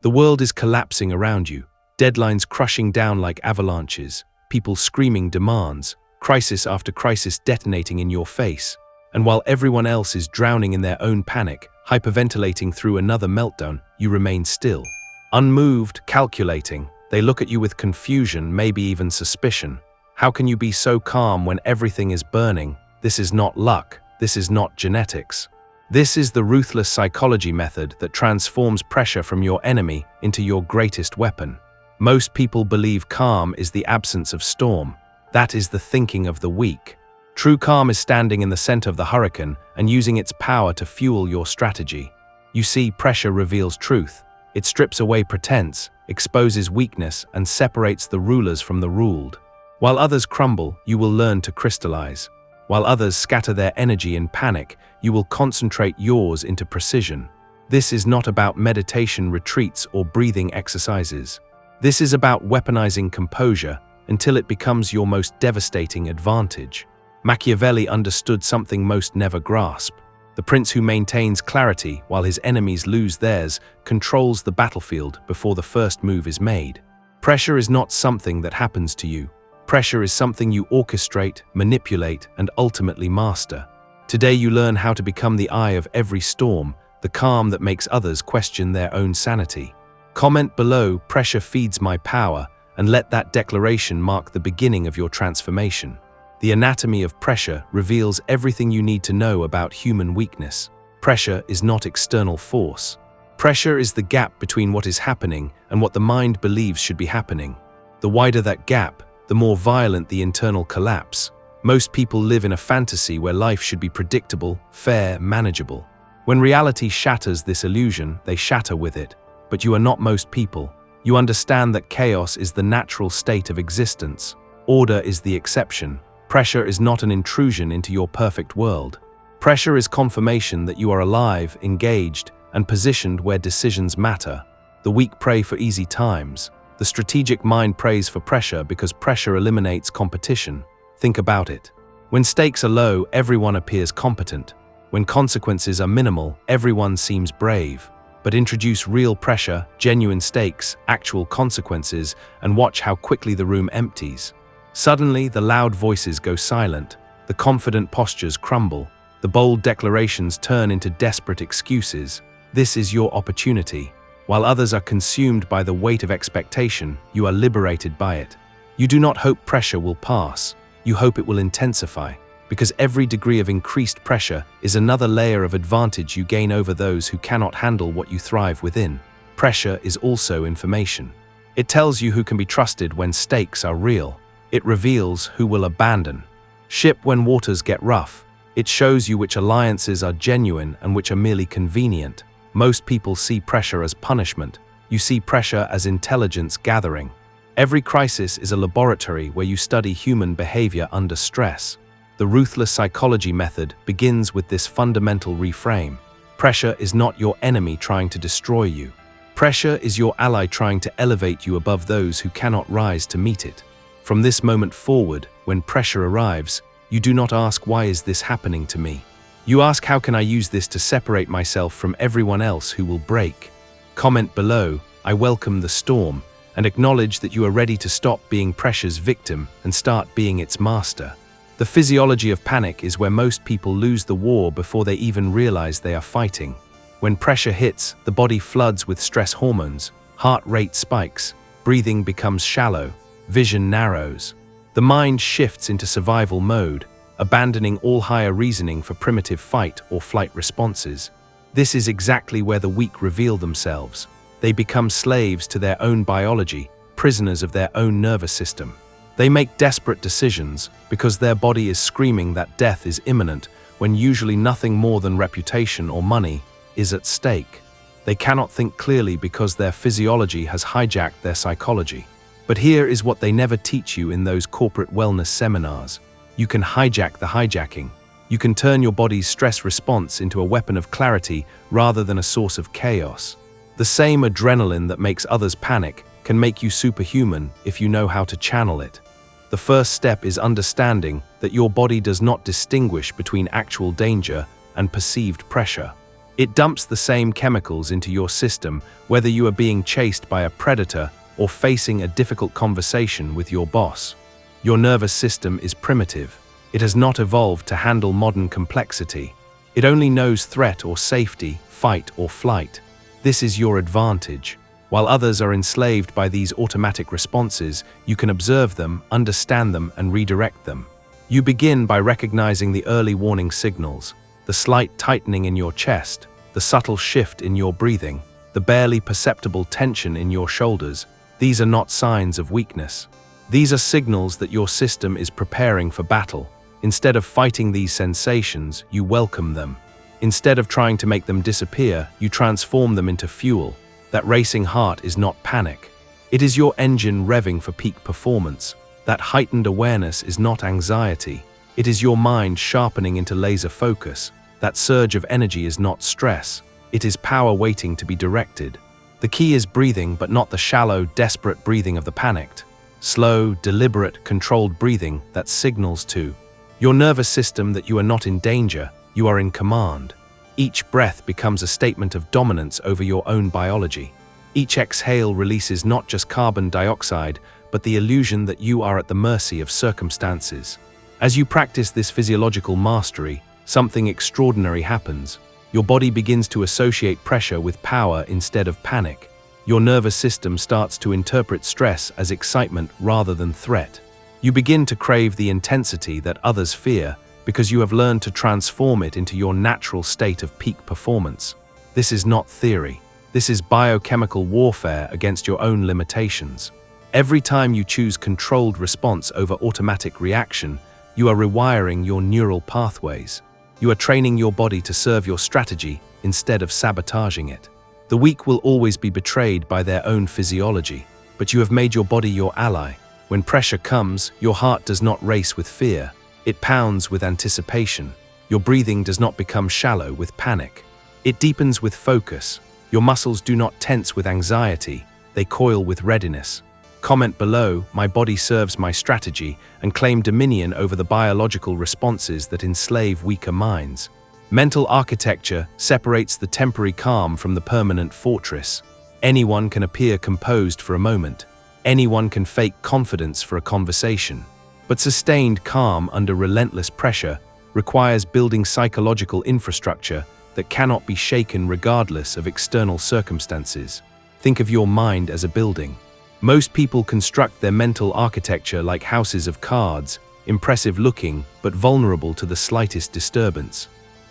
The world is collapsing around you, deadlines crushing down like avalanches, people screaming demands, crisis after crisis detonating in your face. And while everyone else is drowning in their own panic, hyperventilating through another meltdown, you remain still. Unmoved, calculating, they look at you with confusion, maybe even suspicion. How can you be so calm when everything is burning? This is not luck. This is not genetics. This is the ruthless psychology method that transforms pressure from your enemy into your greatest weapon. Most people believe calm is the absence of storm. That is the thinking of the weak. True calm is standing in the center of the hurricane and using its power to fuel your strategy. You see, pressure reveals truth. It strips away pretense, exposes weakness, and separates the rulers from the ruled. While others crumble, you will learn to crystallize. While others scatter their energy in panic, you will concentrate yours into precision. This is not about meditation retreats or breathing exercises. This is about weaponizing composure until it becomes your most devastating advantage. Machiavelli understood something most never grasp. The prince who maintains clarity while his enemies lose theirs controls the battlefield before the first move is made. Pressure is not something that happens to you. Pressure is something you orchestrate, manipulate, and ultimately master. Today you learn how to become the eye of every storm, the calm that makes others question their own sanity. Comment below, "Pressure feeds my power," and let that declaration mark the beginning of your transformation. The anatomy of pressure reveals everything you need to know about human weakness. Pressure is not external force. Pressure is the gap between what is happening and what the mind believes should be happening. The wider that gap, the more violent the internal collapse. Most people live in a fantasy where life should be predictable, fair, manageable. When reality shatters this illusion, they shatter with it. But you are not most people. You understand that chaos is the natural state of existence. Order is the exception. Pressure is not an intrusion into your perfect world. Pressure is confirmation that you are alive, engaged, and positioned where decisions matter. The weak pray for easy times. The strategic mind prays for pressure because pressure eliminates competition. Think about it. When stakes are low, everyone appears competent. When consequences are minimal, everyone seems brave. But introduce real pressure, genuine stakes, actual consequences, and watch how quickly the room empties. Suddenly, the loud voices go silent, the confident postures crumble, the bold declarations turn into desperate excuses. This is your opportunity. While others are consumed by the weight of expectation, you are liberated by it. You do not hope pressure will pass. You hope it will intensify, because every degree of increased pressure is another layer of advantage you gain over those who cannot handle what you thrive within. Pressure is also information. It tells you who can be trusted when stakes are real. It reveals who will abandon ship when waters get rough. It shows you which alliances are genuine and which are merely convenient. Most people see pressure as punishment. You see pressure as intelligence gathering. Every crisis is a laboratory where you study human behavior under stress. The ruthless psychology method begins with this fundamental reframe. Pressure is not your enemy trying to destroy you. Pressure is your ally trying to elevate you above those who cannot rise to meet it. From this moment forward, when pressure arrives, you do not ask, "Why is this happening to me?" You ask, "How can I use this to separate myself from everyone else who will break?" Comment below, "I welcome the storm," and acknowledge that you are ready to stop being pressure's victim and start being its master. The physiology of panic is where most people lose the war before they even realize they are fighting. When pressure hits, the body floods with stress hormones, heart rate spikes, breathing becomes shallow, vision narrows. The mind shifts into survival mode, abandoning all higher reasoning for primitive fight or flight responses. This is exactly where the weak reveal themselves. They become slaves to their own biology, prisoners of their own nervous system. They make desperate decisions because their body is screaming that death is imminent when usually nothing more than reputation or money is at stake. They cannot think clearly because their physiology has hijacked their psychology. But here is what they never teach you in those corporate wellness seminars. You can hijack the hijacking. You can turn your body's stress response into a weapon of clarity rather than a source of chaos. The same adrenaline that makes others panic can make you superhuman if you know how to channel it. The first step is understanding that your body does not distinguish between actual danger and perceived pressure. It dumps the same chemicals into your system whether you are being chased by a predator or facing a difficult conversation with your boss. Your nervous system is primitive. It has not evolved to handle modern complexity. It only knows threat or safety, fight or flight. This is your advantage. While others are enslaved by these automatic responses, you can observe them, understand them, and redirect them. You begin by recognizing the early warning signals, the slight tightening in your chest, the subtle shift in your breathing, the barely perceptible tension in your shoulders. These are not signs of weakness. These are signals that your system is preparing for battle. Instead of fighting these sensations, you welcome them. Instead of trying to make them disappear, you transform them into fuel. That racing heart is not panic. It is your engine revving for peak performance. That heightened awareness is not anxiety. It is your mind sharpening into laser focus. That surge of energy is not stress. It is power waiting to be directed. The key is breathing, but not the shallow, desperate breathing of the panicked. Slow, deliberate, controlled breathing that signals to your nervous system that you are not in danger, you are in command. Each breath becomes a statement of dominance over your own biology. Each exhale releases not just carbon dioxide, but the illusion that you are at the mercy of circumstances. As you practice this physiological mastery, something extraordinary happens. Your body begins to associate pressure with power instead of panic. Your nervous system starts to interpret stress as excitement rather than threat. You begin to crave the intensity that others fear because you have learned to transform it into your natural state of peak performance. This is not theory. This is biochemical warfare against your own limitations. Every time you choose controlled response over automatic reaction, you are rewiring your neural pathways. You are training your body to serve your strategy instead of sabotaging it. The weak will always be betrayed by their own physiology, but you have made your body your ally. When pressure comes, your heart does not race with fear. It pounds with anticipation. Your breathing does not become shallow with panic. It deepens with focus. Your muscles do not tense with anxiety. They coil with readiness. Comment below, my body serves my strategy, and claim dominion over the biological responses that enslave weaker minds. Mental architecture separates the temporary calm from the permanent fortress. Anyone can appear composed for a moment. Anyone can fake confidence for a conversation. But sustained calm under relentless pressure requires building psychological infrastructure that cannot be shaken regardless of external circumstances. Think of your mind as a building. Most people construct their mental architecture like houses of cards, impressive looking but vulnerable to the slightest disturbance.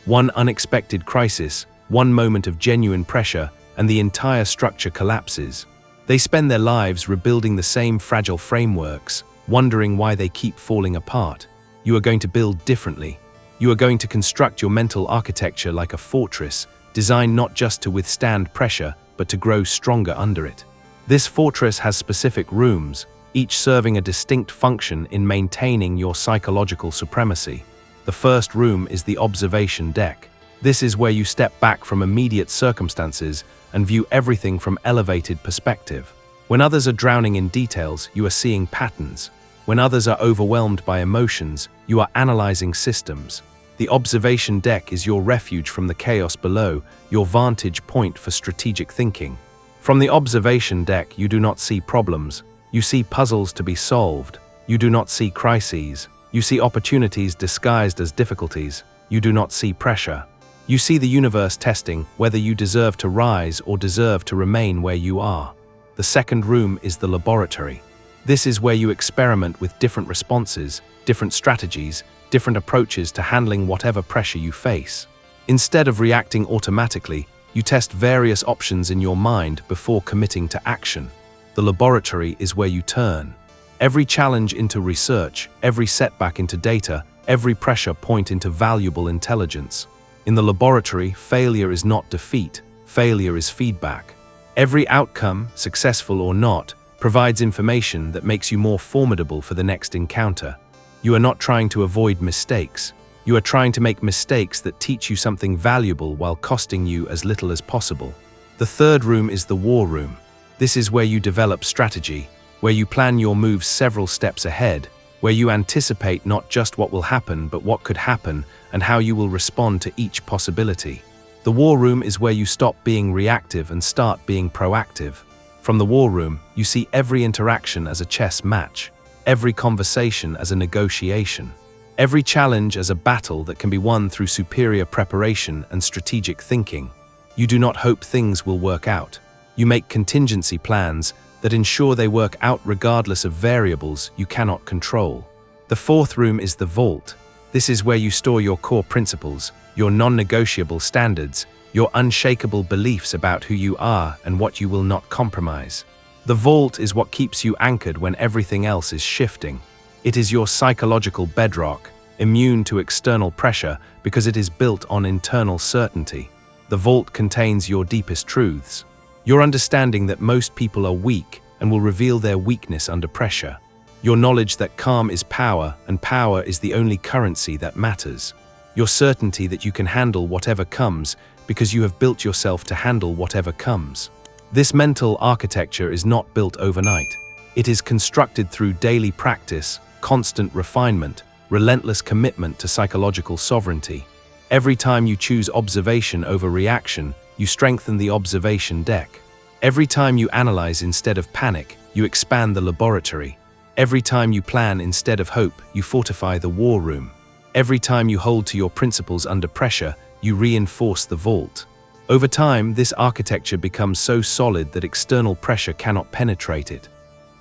One unexpected crisis, one moment of genuine pressure, and the entire structure collapses. They spend their lives rebuilding the same fragile frameworks, wondering why they keep falling apart. You are going to build differently. You are going to construct your mental architecture like a fortress, designed not just to withstand pressure, but to grow stronger under it. This fortress has specific rooms, each serving a distinct function in maintaining your psychological supremacy. The first room is the observation deck. This is where you step back from immediate circumstances and view everything from elevated perspective. When others are drowning in details, you are seeing patterns. When others are overwhelmed by emotions, you are analyzing systems. The observation deck is your refuge from the chaos below, your vantage point for strategic thinking. From the observation deck, you do not see problems. You see puzzles to be solved. You do not see crises. You see opportunities disguised as difficulties. You do not see pressure. You see the universe testing whether you deserve to rise or deserve to remain where you are. The second room is the laboratory. This is where you experiment with different responses, different strategies, different approaches to handling whatever pressure you face. Instead of reacting automatically, you test various options in your mind before committing to action. The laboratory is where you turn every challenge into research, every setback into data, every pressure point into valuable intelligence. In the laboratory, failure is not defeat, failure is feedback. Every outcome, successful or not, provides information that makes you more formidable for the next encounter. You are not trying to avoid mistakes. You are trying to make mistakes that teach you something valuable while costing you as little as possible. The third room is the war room. This is where you develop strategy, where you plan your moves several steps ahead, where you anticipate not just what will happen but what could happen and how you will respond to each possibility. The war room is where you stop being reactive and start being proactive. From the war room, you see every interaction as a chess match, every conversation as a negotiation, every challenge as a battle that can be won through superior preparation and strategic thinking. You do not hope things will work out. You make contingency plans that ensure they work out regardless of variables you cannot control. The fourth room is the vault. This is where you store your core principles, your non-negotiable standards, your unshakable beliefs about who you are and what you will not compromise. The vault is what keeps you anchored when everything else is shifting. It is your psychological bedrock, immune to external pressure because it is built on internal certainty. The vault contains your deepest truths. Your understanding that most people are weak and will reveal their weakness under pressure. Your knowledge that calm is power and power is the only currency that matters. Your certainty that you can handle whatever comes because you have built yourself to handle whatever comes. This mental architecture is not built overnight. It is constructed through daily practice, constant refinement, relentless commitment to psychological sovereignty. Every time you choose observation over reaction, you strengthen the observation deck. Every time you analyze instead of panic, you expand the laboratory. Every time you plan instead of hope, you fortify the war room. Every time you hold to your principles under pressure, you reinforce the vault. Over time, this architecture becomes so solid that external pressure cannot penetrate it.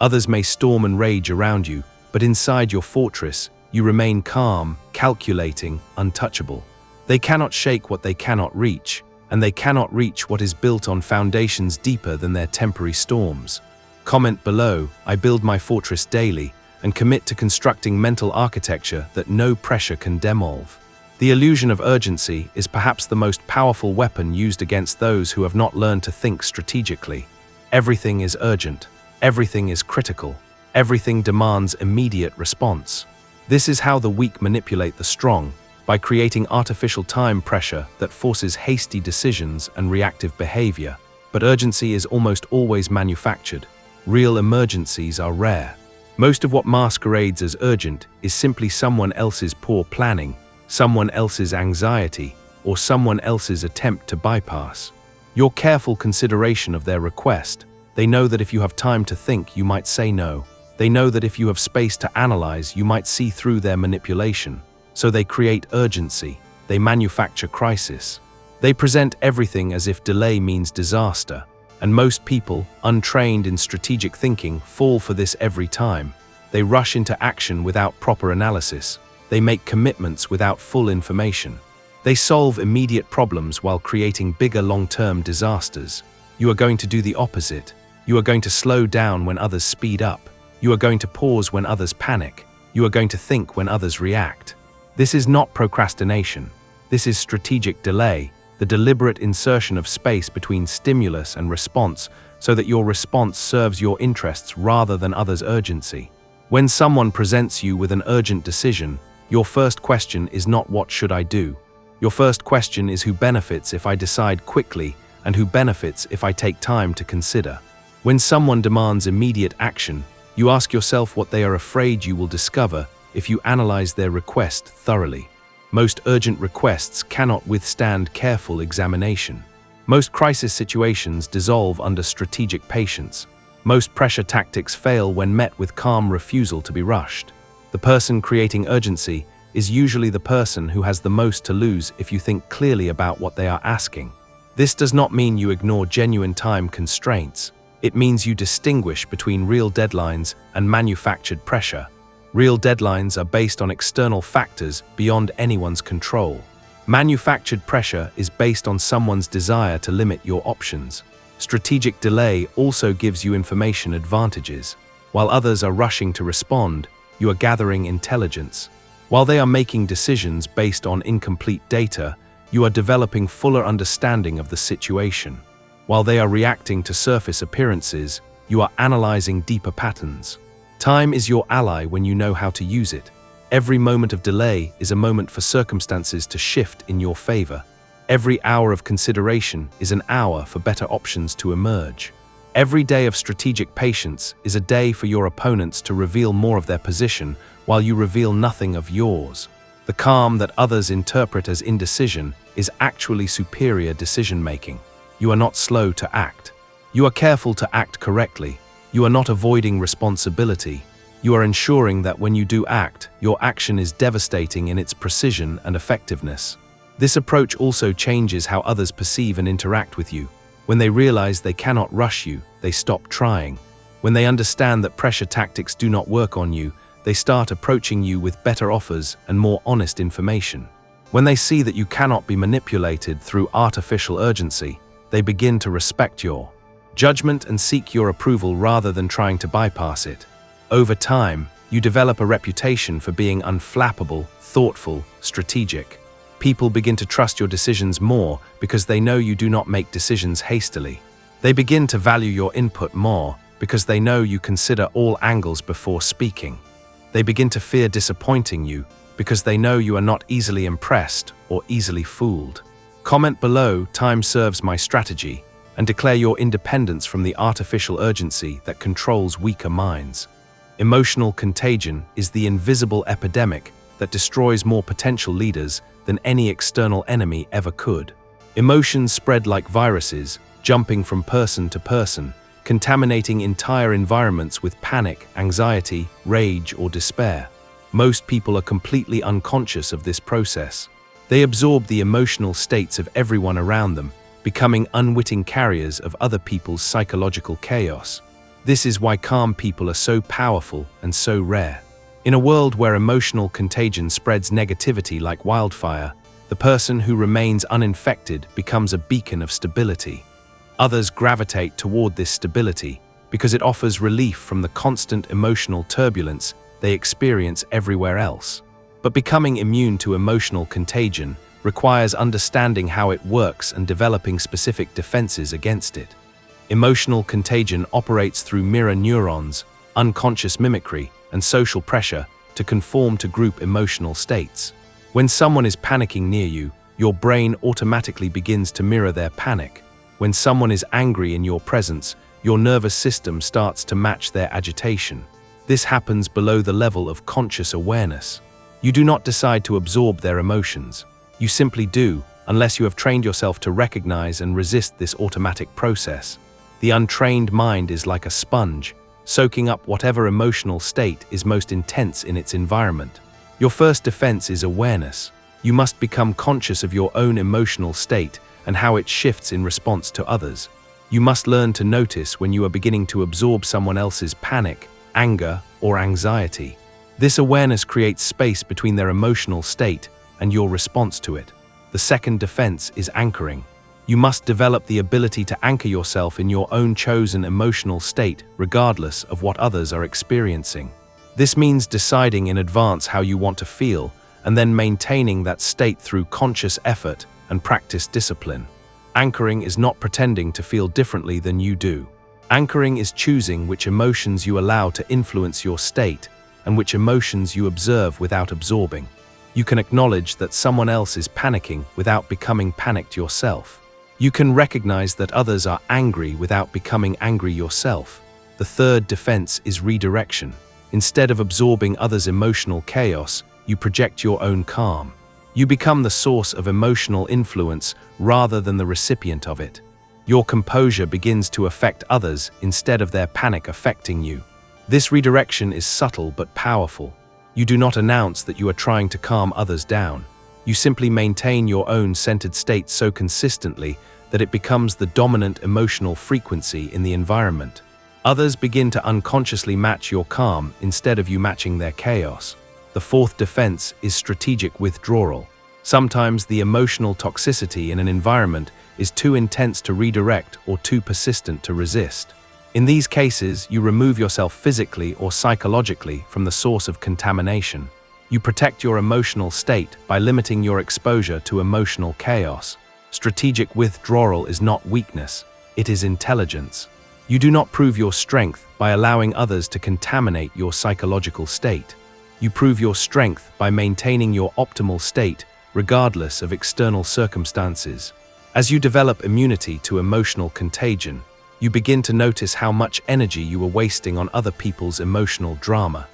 Others may storm and rage around you, but inside your fortress, you remain calm, calculating, untouchable. They cannot shake what they cannot reach, and they cannot reach what is built on foundations deeper than their temporary storms. Comment below, I build my fortress daily, and commit to constructing mental architecture that no pressure can demolish. The illusion of urgency is perhaps the most powerful weapon used against those who have not learned to think strategically. Everything is urgent. Everything is critical. Everything demands immediate response. This is how the weak manipulate the strong, by creating artificial time pressure that forces hasty decisions and reactive behavior. But urgency is almost always manufactured. Real emergencies are rare. Most of what masquerades as urgent is simply someone else's poor planning, someone else's anxiety, or someone else's attempt to bypass your careful consideration of their request. They know that if you have time to think, you might say no. They know that if you have space to analyze, you might see through their manipulation. So they create urgency. They manufacture crisis. They present everything as if delay means disaster. And most people, untrained in strategic thinking, fall for this every time. They rush into action without proper analysis. They make commitments without full information. They solve immediate problems while creating bigger long-term disasters. You are going to do the opposite. You are going to slow down when others speed up. You are going to pause when others panic. You are going to think when others react. This is not procrastination. This is strategic delay, the deliberate insertion of space between stimulus and response so that your response serves your interests rather than others' urgency. When someone presents you with an urgent decision, your first question is not what should I do? Your first question is who benefits if I decide quickly and who benefits if I take time to consider. When someone demands immediate action, you ask yourself what they are afraid you will discover if you analyze their request thoroughly. Most urgent requests cannot withstand careful examination. Most crisis situations dissolve under strategic patience. Most pressure tactics fail when met with calm refusal to be rushed. The person creating urgency is usually the person who has the most to lose if you think clearly about what they are asking. This does not mean you ignore genuine time constraints. It means you distinguish between real deadlines and manufactured pressure. Real deadlines are based on external factors beyond anyone's control. Manufactured pressure is based on someone's desire to limit your options. Strategic delay also gives you information advantages. While others are rushing to respond, you are gathering intelligence. While they are making decisions based on incomplete data, you are developing fuller understanding of the situation. While they are reacting to surface appearances, you are analyzing deeper patterns. Time is your ally when you know how to use it. Every moment of delay is a moment for circumstances to shift in your favor. Every hour of consideration is an hour for better options to emerge. Every day of strategic patience is a day for your opponents to reveal more of their position while you reveal nothing of yours. The calm that others interpret as indecision is actually superior decision-making. You are not slow to act. You are careful to act correctly. You are not avoiding responsibility. You are ensuring that when you do act, your action is devastating in its precision and effectiveness. This approach also changes how others perceive and interact with you. When they realize they cannot rush you, they stop trying. When they understand that pressure tactics do not work on you, they start approaching you with better offers and more honest information. When they see that you cannot be manipulated through artificial urgency, they begin to respect your judgment and seek your approval rather than trying to bypass it. Over time, you develop a reputation for being unflappable, thoughtful, strategic. People begin to trust your decisions more because they know you do not make decisions hastily. They begin to value your input more because they know you consider all angles before speaking. They begin to fear disappointing you because they know you are not easily impressed or easily fooled. Comment below "Time serves my strategy" and declare your independence from the artificial urgency that controls weaker minds. Emotional contagion is the invisible epidemic that destroys more potential leaders than any external enemy ever could. Emotions spread like viruses, jumping from person to person, contaminating entire environments with panic, anxiety, rage, or despair. Most people are completely unconscious of this process. They absorb the emotional states of everyone around them, becoming unwitting carriers of other people's psychological chaos. This is why calm people are so powerful and so rare. In a world where emotional contagion spreads negativity like wildfire, the person who remains uninfected becomes a beacon of stability. Others gravitate toward this stability because it offers relief from the constant emotional turbulence they experience everywhere else. But becoming immune to emotional contagion requires understanding how it works and developing specific defenses against it. Emotional contagion operates through mirror neurons, unconscious mimicry, and social pressure to conform to group emotional states. When someone is panicking near you, your brain automatically begins to mirror their panic. When someone is angry in your presence, your nervous system starts to match their agitation. This happens below the level of conscious awareness. You do not decide to absorb their emotions. You simply do, unless you have trained yourself to recognize and resist this automatic process. The untrained mind is like a sponge, soaking up whatever emotional state is most intense in its environment. Your first defense is awareness. You must become conscious of your own emotional state and how it shifts in response to others. You must learn to notice when you are beginning to absorb someone else's panic, anger, or anxiety. This awareness creates space between their emotional state and your response to it. The second defense is anchoring. You must develop the ability to anchor yourself in your own chosen emotional state, regardless of what others are experiencing. This means deciding in advance how you want to feel, and then maintaining that state through conscious effort and practice discipline. Anchoring is not pretending to feel differently than you do. Anchoring is choosing which emotions you allow to influence your state and which emotions you observe without absorbing. You can acknowledge that someone else is panicking without becoming panicked yourself. You can recognize that others are angry without becoming angry yourself. The third defense is redirection. Instead of absorbing others' emotional chaos, you project your own calm. You become the source of emotional influence rather than the recipient of it. Your composure begins to affect others instead of their panic affecting you. This redirection is subtle but powerful. You do not announce that you are trying to calm others down. You simply maintain your own centered state so consistently that it becomes the dominant emotional frequency in the environment. Others begin to unconsciously match your calm instead of you matching their chaos. The fourth defense is strategic withdrawal. Sometimes the emotional toxicity in an environment is too intense to redirect or too persistent to resist. In these cases, you remove yourself physically or psychologically from the source of contamination. You protect your emotional state by limiting your exposure to emotional chaos. Strategic withdrawal is not weakness, it is intelligence. You do not prove your strength by allowing others to contaminate your psychological state. You prove your strength by maintaining your optimal state regardless of external circumstances. As you develop immunity to emotional contagion, you begin to notice how much energy you are wasting on other people's emotional drama.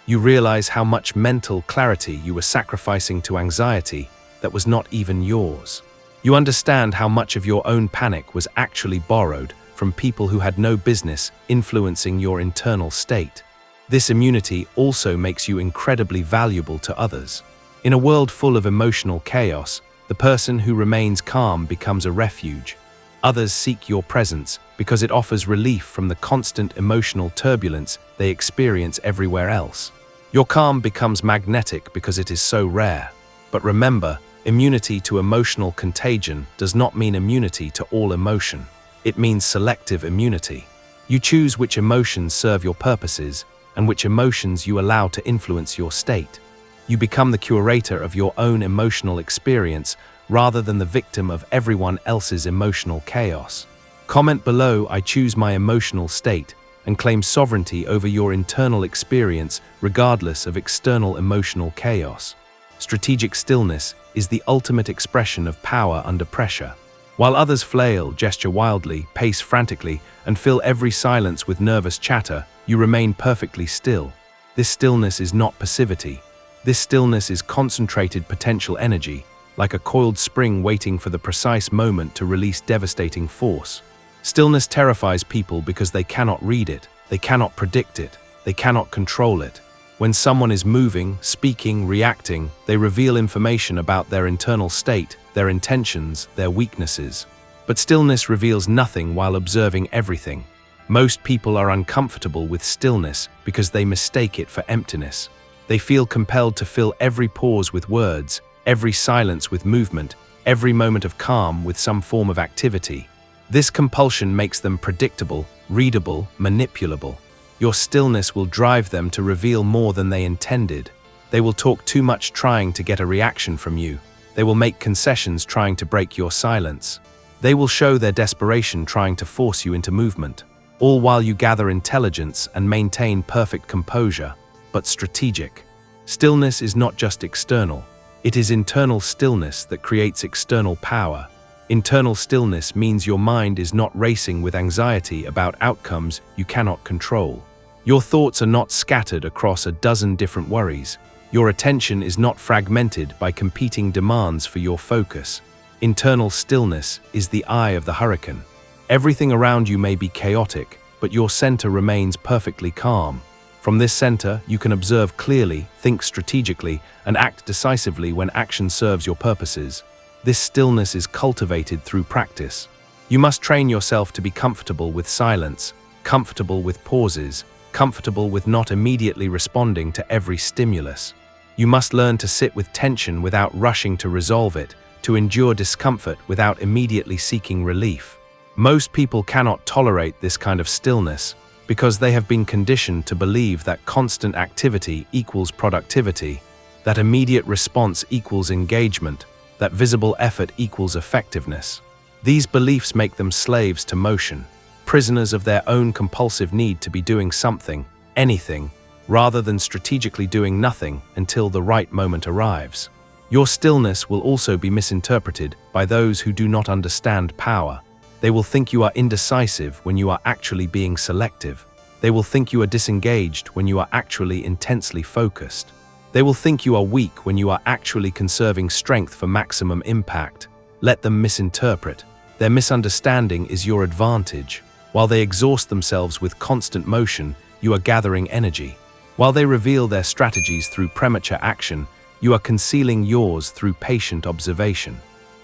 You realize how much mental clarity you were sacrificing to anxiety that was not even yours. You understand how much of your own panic was actually borrowed from people who had no business influencing your internal state. This immunity also makes you incredibly valuable to others. In a world full of emotional chaos, the person who remains calm becomes a refuge. Others seek your presence because it offers relief from the constant emotional turbulence they experience everywhere else. Your calm becomes magnetic because it is so rare. But remember, immunity to emotional contagion does not mean immunity to all emotion. It means selective immunity. You choose which emotions serve your purposes and which emotions you allow to influence your state. You become the curator of your own emotional experience rather than the victim of everyone else's emotional chaos. Comment below, "I choose my emotional state," and claim sovereignty over your internal experience regardless of external emotional chaos. Strategic stillness is the ultimate expression of power under pressure. While others flail, gesture wildly, pace frantically, and fill every silence with nervous chatter, you remain perfectly still. This stillness is not passivity. This stillness is concentrated potential energy, like a coiled spring waiting for the precise moment to release devastating force. Stillness terrifies people because they cannot read it, they cannot predict it, they cannot control it. When someone is moving, speaking, reacting, they reveal information about their internal state, their intentions, their weaknesses. But stillness reveals nothing while observing everything. Most people are uncomfortable with stillness because they mistake it for emptiness. They feel compelled to fill every pause with words, every silence with movement, every moment of calm with some form of activity. This compulsion makes them predictable, readable, manipulable. Your stillness will drive them to reveal more than they intended. They will talk too much trying to get a reaction from you. They will make concessions trying to break your silence. They will show their desperation trying to force you into movement, all while you gather intelligence and maintain perfect composure, but strategic. Stillness is not just external. It is internal stillness that creates external power. Internal stillness means your mind is not racing with anxiety about outcomes you cannot control. Your thoughts are not scattered across a dozen different worries. Your attention is not fragmented by competing demands for your focus. Internal stillness is the eye of the hurricane. Everything around you may be chaotic, but your center remains perfectly calm. From this center, you can observe clearly, think strategically, and act decisively when action serves your purposes. This stillness is cultivated through practice. You must train yourself to be comfortable with silence, comfortable with pauses, comfortable with not immediately responding to every stimulus. You must learn to sit with tension without rushing to resolve it, to endure discomfort without immediately seeking relief. Most people cannot tolerate this kind of stillness because they have been conditioned to believe that constant activity equals productivity, that immediate response equals engagement, that visible effort equals effectiveness. These beliefs make them slaves to motion, prisoners of their own compulsive need to be doing something, anything, rather than strategically doing nothing until the right moment arrives. Your stillness will also be misinterpreted by those who do not understand power. They will think you are indecisive when you are actually being selective. They will think you are disengaged when you are actually intensely focused. They will think you are weak when you are actually conserving strength for maximum impact. Let them misinterpret. Their misunderstanding is your advantage. While they exhaust themselves with constant motion, you are gathering energy. While they reveal their strategies through premature action, you are concealing yours through patient observation.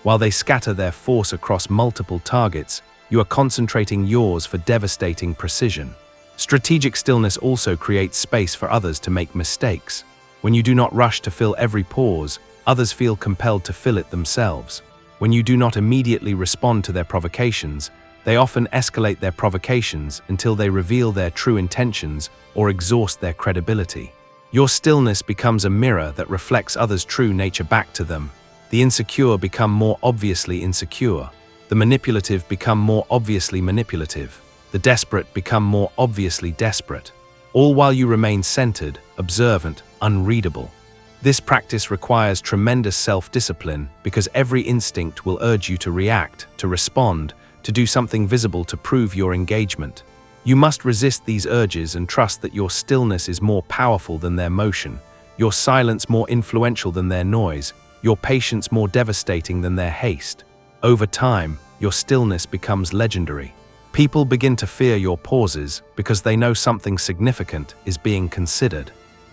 While they scatter their force across multiple targets, you are concentrating yours for devastating precision. Strategic stillness also creates space for others to make mistakes. When you do not rush to fill every pause, others feel compelled to fill it themselves. When you do not immediately respond to their provocations, they often escalate their provocations until they reveal their true intentions or exhaust their credibility. Your stillness becomes a mirror that reflects others' true nature back to them. The insecure become more obviously insecure. The manipulative become more obviously manipulative. The desperate become more obviously desperate. All while you remain centered, observant, unreadable. This practice requires tremendous self-discipline because every instinct will urge you to react, to respond, to do something visible to prove your engagement. You must resist these urges and trust that your stillness is more powerful than their motion, your silence more influential than their noise, your patience more devastating than their haste. Over time, your stillness becomes legendary. People begin to fear your pauses because they know something significant is being considered.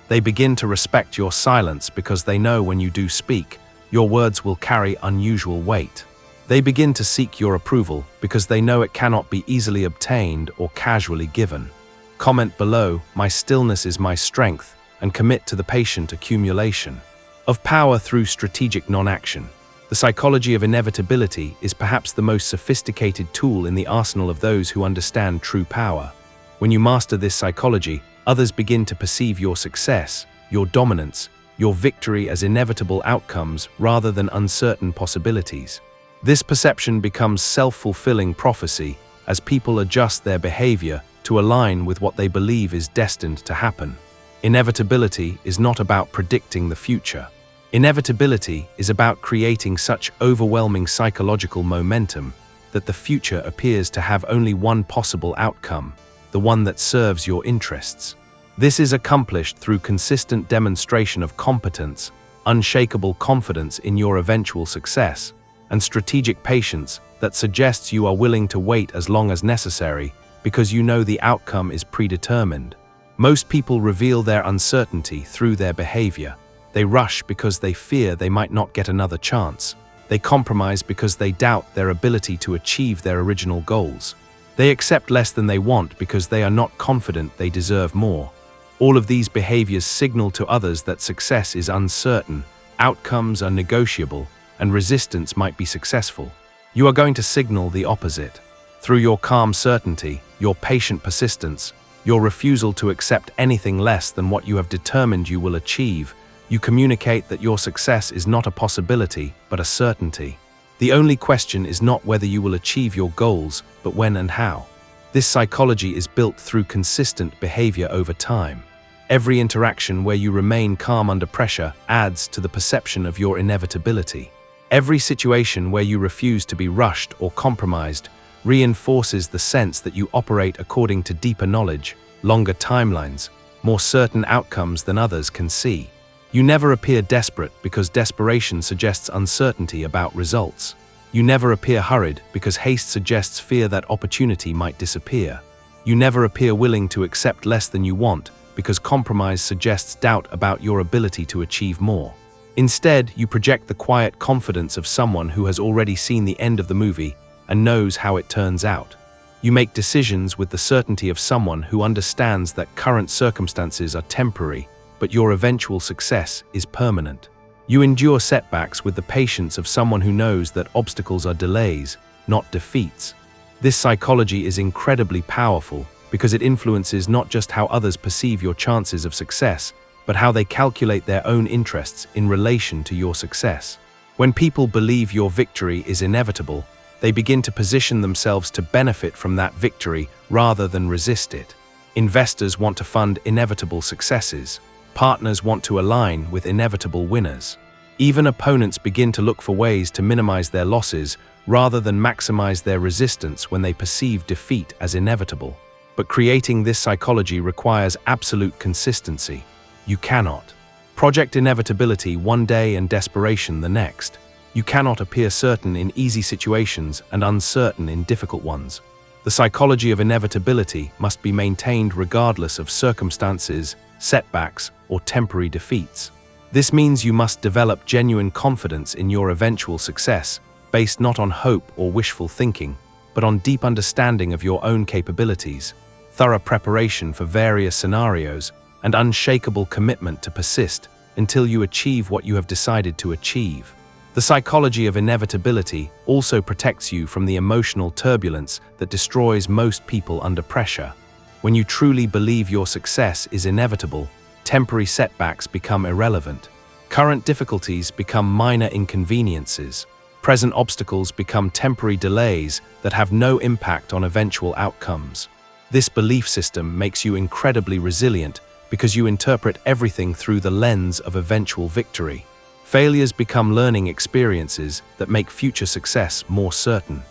They begin to respect your silence because they know when you do speak, your words will carry unusual weight. They begin to seek your approval because they know it cannot be easily obtained or casually given. Comment below, "My stillness is my strength," and commit to the patient accumulation of power through strategic non-action. The psychology of inevitability is perhaps the most sophisticated tool in the arsenal of those who understand true power. When you master this psychology, others begin to perceive your success, your dominance, your victory as inevitable outcomes rather than uncertain possibilities. This perception becomes self-fulfilling prophecy as people adjust their behavior to align with what they believe is destined to happen. Inevitability is not about predicting the future. Inevitability is about creating such overwhelming psychological momentum that the future appears to have only one possible outcome, the one that serves your interests. This is accomplished through consistent demonstration of competence, unshakable confidence in your eventual success, and strategic patience that suggests you are willing to wait as long as necessary because you know the outcome is predetermined. Most people reveal their uncertainty through their behavior. They rush because they fear they might not get another chance. They compromise because they doubt their ability to achieve their original goals. They accept less than they want because they are not confident they deserve more. All of these behaviors signal to others that success is uncertain, outcomes are negotiable, and resistance might be successful. You are going to signal the opposite. Through your calm certainty, your patient persistence, your refusal to accept anything less than what you have determined you will achieve, you communicate that your success is not a possibility, but a certainty. The only question is not whether you will achieve your goals, but when and how. This psychology is built through consistent behavior over time. Every interaction where you remain calm under pressure adds to the perception of your inevitability. Every situation where you refuse to be rushed or compromised reinforces the sense that you operate according to deeper knowledge, longer timelines, more certain outcomes than others can see. You never appear desperate because desperation suggests uncertainty about results. You never appear hurried because haste suggests fear that opportunity might disappear. You never appear willing to accept less than you want because compromise suggests doubt about your ability to achieve more. Instead, you project the quiet confidence of someone who has already seen the end of the movie and knows how it turns out. You make decisions with the certainty of someone who understands that current circumstances are temporary, but your eventual success is permanent. You endure setbacks with the patience of someone who knows that obstacles are delays, not defeats. This psychology is incredibly powerful because it influences not just how others perceive your chances of success, but how they calculate their own interests in relation to your success. When people believe your victory is inevitable, they begin to position themselves to benefit from that victory rather than resist it. Investors want to fund inevitable successes. Partners want to align with inevitable winners. Even opponents begin to look for ways to minimize their losses rather than maximize their resistance when they perceive defeat as inevitable. But creating this psychology requires absolute consistency. You cannot project inevitability one day and desperation the next. You cannot appear certain in easy situations and uncertain in difficult ones. The psychology of inevitability must be maintained regardless of circumstances, setbacks, or temporary defeats. This means you must develop genuine confidence in your eventual success, based not on hope or wishful thinking, but on deep understanding of your own capabilities, thorough preparation for various scenarios, and unshakable commitment to persist until you achieve what you have decided to achieve. The psychology of inevitability also protects you from the emotional turbulence that destroys most people under pressure. When you truly believe your success is inevitable, temporary setbacks become irrelevant. Current difficulties become minor inconveniences. Present obstacles become temporary delays that have no impact on eventual outcomes. This belief system makes you incredibly resilient because you interpret everything through the lens of eventual victory. Failures become learning experiences that make future success more certain.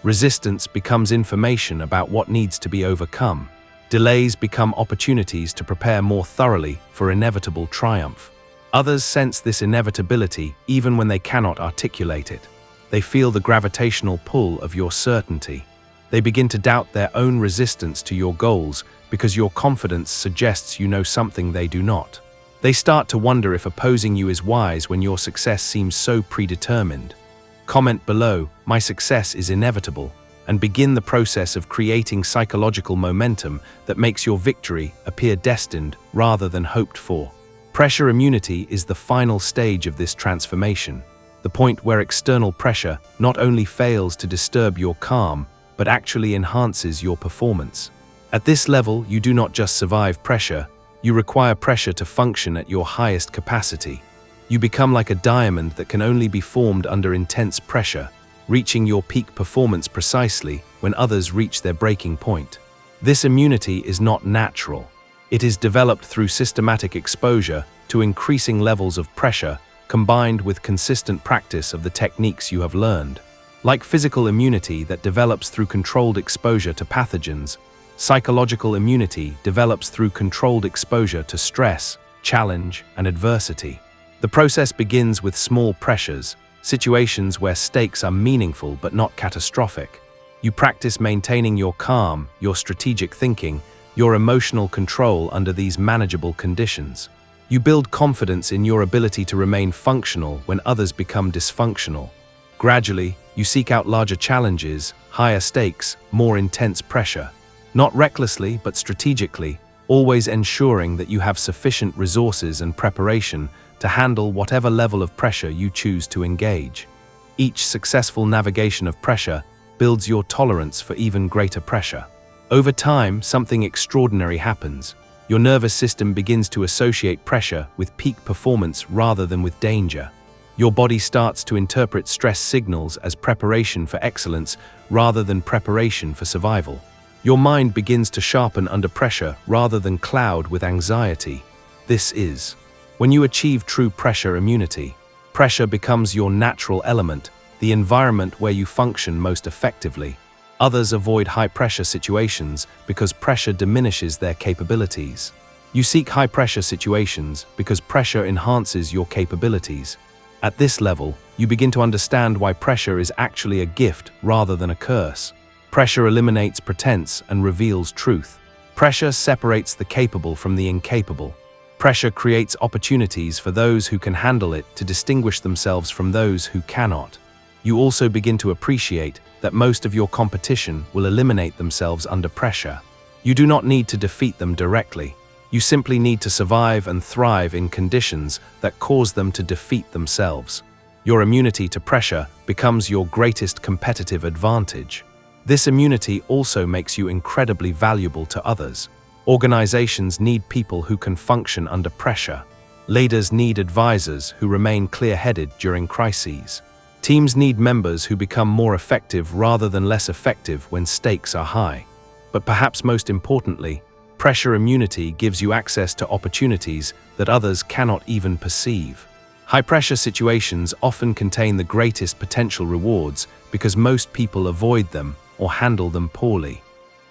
Resistance becomes information about what needs to be overcome. Delays become opportunities to prepare more thoroughly for inevitable triumph. Others sense this inevitability even when they cannot articulate it. They feel the gravitational pull of your certainty. They begin to doubt their own resistance to your goals because your confidence suggests you know something they do not. They start to wonder if opposing you is wise when your success seems so predetermined. Comment below, "My success is inevitable," and begin the process of creating psychological momentum that makes your victory appear destined rather than hoped for. Pressure immunity is the final stage of this transformation, the point where external pressure not only fails to disturb your calm, but actually enhances your performance. At this level, you do not just survive pressure, you require pressure to function at your highest capacity. You become like a diamond that can only be formed under intense pressure, reaching your peak performance precisely when others reach their breaking point. This immunity is not natural. It is developed through systematic exposure to increasing levels of pressure combined with consistent practice of the techniques you have learned. Like physical immunity that develops through controlled exposure to pathogens, psychological immunity develops through controlled exposure to stress, challenge, and adversity. The process begins with small pressures, situations where stakes are meaningful but not catastrophic. You practice maintaining your calm, your strategic thinking, your emotional control under these manageable conditions. You build confidence in your ability to remain functional when others become dysfunctional. Gradually, you seek out larger challenges, higher stakes, more intense pressure. Not recklessly, but strategically, always ensuring that you have sufficient resources and preparation to handle whatever level of pressure you choose to engage. Each successful navigation of pressure builds your tolerance for even greater pressure. Over time, something extraordinary happens. Your nervous system begins to associate pressure with peak performance rather than with danger. Your body starts to interpret stress signals as preparation for excellence rather than preparation for survival. Your mind begins to sharpen under pressure rather than cloud with anxiety. This is when you achieve true pressure immunity. Pressure becomes your natural element, the environment where you function most effectively. Others avoid high-pressure situations because pressure diminishes their capabilities. You seek high-pressure situations because pressure enhances your capabilities. At this level, you begin to understand why pressure is actually a gift rather than a curse. Pressure eliminates pretense and reveals truth. Pressure separates the capable from the incapable. Pressure creates opportunities for those who can handle it to distinguish themselves from those who cannot. You also begin to appreciate that most of your competition will eliminate themselves under pressure. You do not need to defeat them directly. You simply need to survive and thrive in conditions that cause them to defeat themselves. Your immunity to pressure becomes your greatest competitive advantage. This immunity also makes you incredibly valuable to others. Organizations need people who can function under pressure. Leaders need advisors who remain clear-headed during crises. Teams need members who become more effective rather than less effective when stakes are high. But perhaps most importantly, pressure immunity gives you access to opportunities that others cannot even perceive. High-pressure situations often contain the greatest potential rewards because most people avoid them or handle them poorly.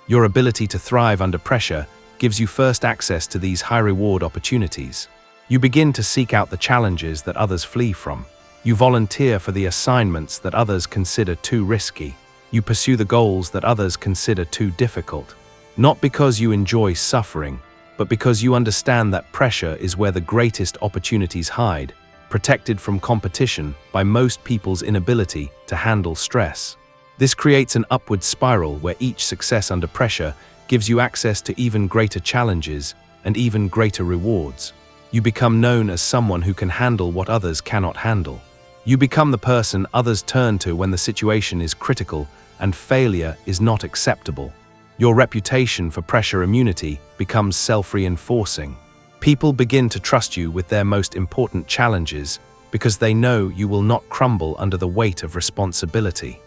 Your ability to thrive under pressure gives you first access to these high-reward opportunities. You begin to seek out the challenges that others flee from. You volunteer for the assignments that others consider too risky. You pursue the goals that others consider too difficult. Not because you enjoy suffering, but because you understand that pressure is where the greatest opportunities hide, protected from competition by most people's inability to handle stress. This creates an upward spiral where each success under pressure gives you access to even greater challenges and even greater rewards. You become known as someone who can handle what others cannot handle. You become the person others turn to when the situation is critical and failure is not acceptable. Your reputation for pressure immunity becomes self-reinforcing. People begin to trust you with their most important challenges because they know you will not crumble under the weight of responsibility.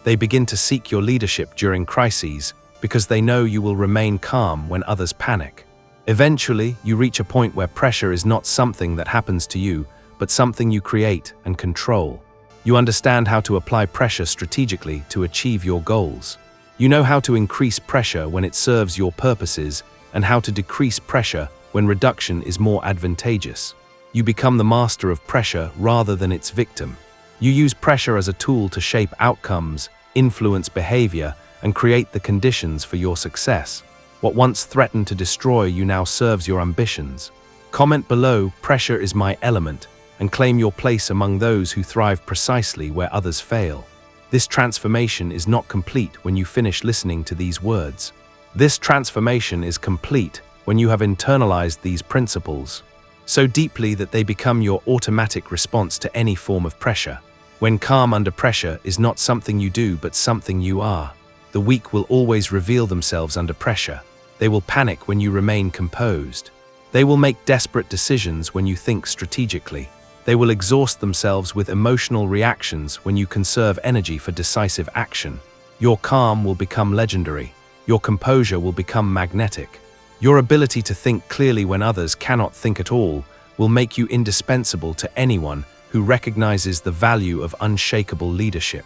They begin to seek your leadership during crises because they know you will remain calm when others panic. Eventually, you reach a point where pressure is not something that happens to you, but something you create and control. You understand how to apply pressure strategically to achieve your goals. You know how to increase pressure when it serves your purposes and how to decrease pressure when reduction is more advantageous. You become the master of pressure rather than its victim. You use pressure as a tool to shape outcomes, influence behavior, and create the conditions for your success. What once threatened to destroy you now serves your ambitions. Comment below, "Pressure is my element," and claim your place among those who thrive precisely where others fail. This transformation is not complete when you finish listening to these words. This transformation is complete when you have internalized these principles so deeply that they become your automatic response to any form of pressure. When calm under pressure is not something you do but something you are. The weak will always reveal themselves under pressure. They will panic when you remain composed. They will make desperate decisions when you think strategically. They will exhaust themselves with emotional reactions when you conserve energy for decisive action. Your calm will become legendary. Your composure will become magnetic. Your ability to think clearly when others cannot think at all will make you indispensable to anyone who recognizes the value of unshakable leadership.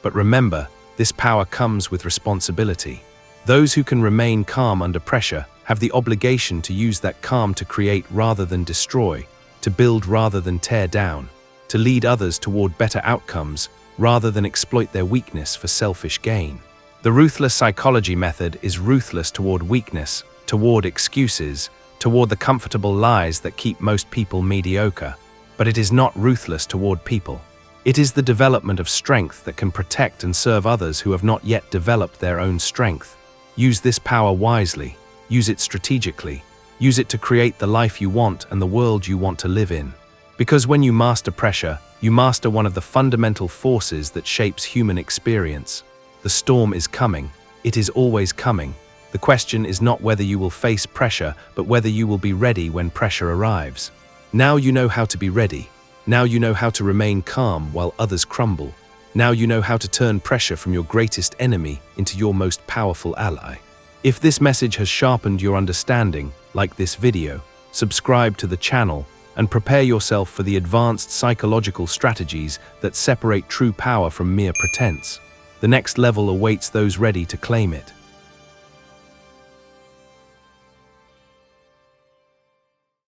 But remember, this power comes with responsibility. Those who can remain calm under pressure have the obligation to use that calm to create rather than destroy, to build rather than tear down, to lead others toward better outcomes rather than exploit their weakness for selfish gain. The ruthless psychology method is ruthless toward weakness, toward excuses, toward the comfortable lies that keep most people mediocre. But it is not ruthless toward people. It is the development of strength that can protect and serve others who have not yet developed their own strength. Use this power wisely. Use it strategically. Use it to create the life you want and the world you want to live in. Because when you master pressure, you master one of the fundamental forces that shapes human experience. The storm is coming. It is always coming. The question is not whether you will face pressure, but whether you will be ready when pressure arrives. Now you know how to be ready. Now you know how to remain calm while others crumble. Now you know how to turn pressure from your greatest enemy into your most powerful ally. If this message has sharpened your understanding, like this video, subscribe to the channel and prepare yourself for the advanced psychological strategies that separate true power from mere pretense. The next level awaits those ready to claim it.